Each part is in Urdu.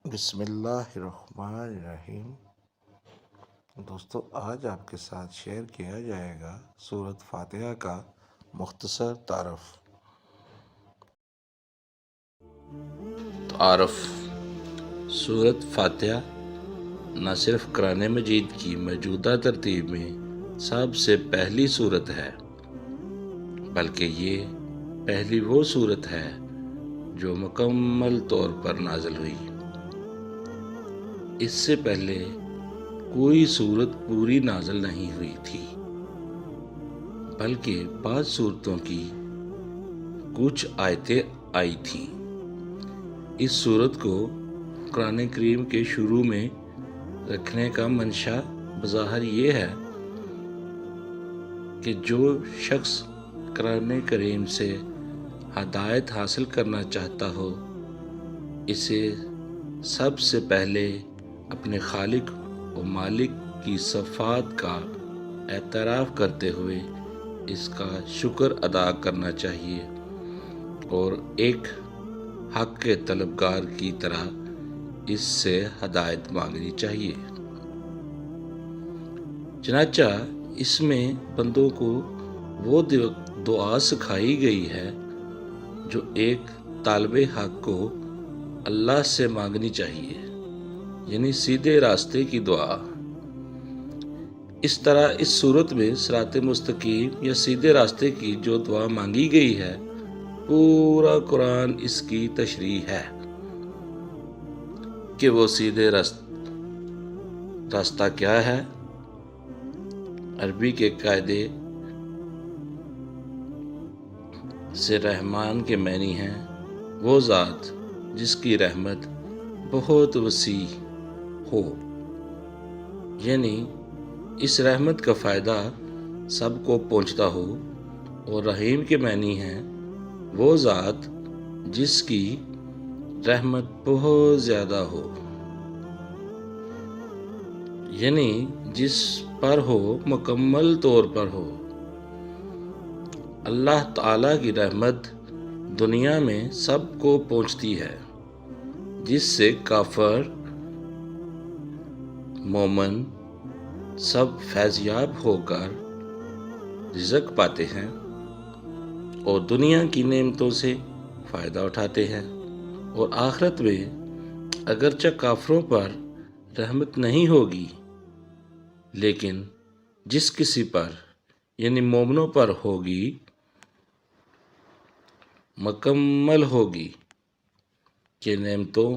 بسم اللہ الرحمن الرحیم۔ دوستو، آج آپ کے ساتھ شیئر کیا جائے گا سورۃ فاتحہ کا مختصر تعارف۔ سورۃ فاتحہ نہ صرف قرآن مجید کی موجودہ ترتیب میں سب سے پہلی سورت ہے، بلکہ یہ پہلی وہ سورت ہے جو مکمل طور پر نازل ہوئی۔ اس سے پہلے کوئی سورت پوری نازل نہیں ہوئی تھی، بلکہ بعض سورتوں کی کچھ آیتیں آئی تھیں۔ اس سورت کو قرآن کریم کے شروع میں رکھنے کا منشا بظاہر یہ ہے کہ جو شخص قرآن کریم سے ہدایت حاصل کرنا چاہتا ہو، اسے سب سے پہلے اپنے خالق و مالک کی صفات کا اعتراف کرتے ہوئے اس کا شکر ادا کرنا چاہیے اور ایک حق کے طلبگار کی طرح اس سے ہدایت مانگنی چاہیے۔ چنانچہ اس میں بندوں کو وہ دعا سکھائی گئی ہے جو ایک طالب حق کو اللہ سے مانگنی چاہیے، یعنی سیدھے راستے کی دعا۔ اس طرح اس صورت میں صراط مستقیم یا سیدھے راستے کی جو دعا مانگی گئی ہے، پورا قرآن اس کی تشریح ہے کہ وہ سیدھے راستہ کیا ہے۔ عربی کے قاعدے سے رحمان کے معنی ہیں وہ ذات جس کی رحمت بہت وسیع ہو، یعنی اس رحمت کا فائدہ سب کو پہنچتا ہو، اور رحیم کے معنی ہیں وہ ذات جس کی رحمت بہت زیادہ ہو، یعنی جس پر ہو مکمل طور پر ہو۔ اللہ تعالیٰ کی رحمت دنیا میں سب کو پہنچتی ہے، جس سے کافر مومن سب فیض یاب ہو کر رزق پاتے ہیں اور دنیا کی نعمتوں سے فائدہ اٹھاتے ہیں، اور آخرت میں اگرچہ کافروں پر رحمت نہیں ہوگی، لیکن جس کسی پر یعنی مومنوں پر ہوگی مکمل ہوگی کہ نعمتوں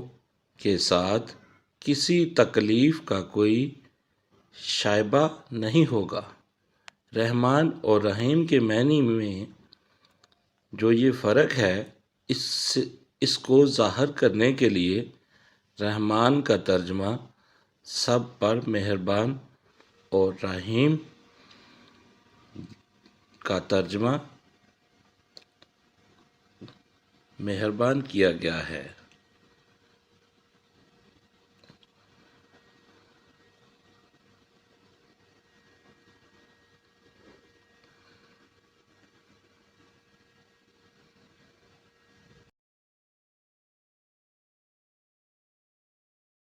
کے ساتھ کسی تکلیف کا کوئی شائبہ نہیں ہوگا۔ رحمان اور رحیم کے معنی میں جو یہ فرق ہے، اس کو ظاہر کرنے کے لیے رحمان کا ترجمہ سب پر مہربان اور رحیم کا ترجمہ مہربان کیا گیا ہے۔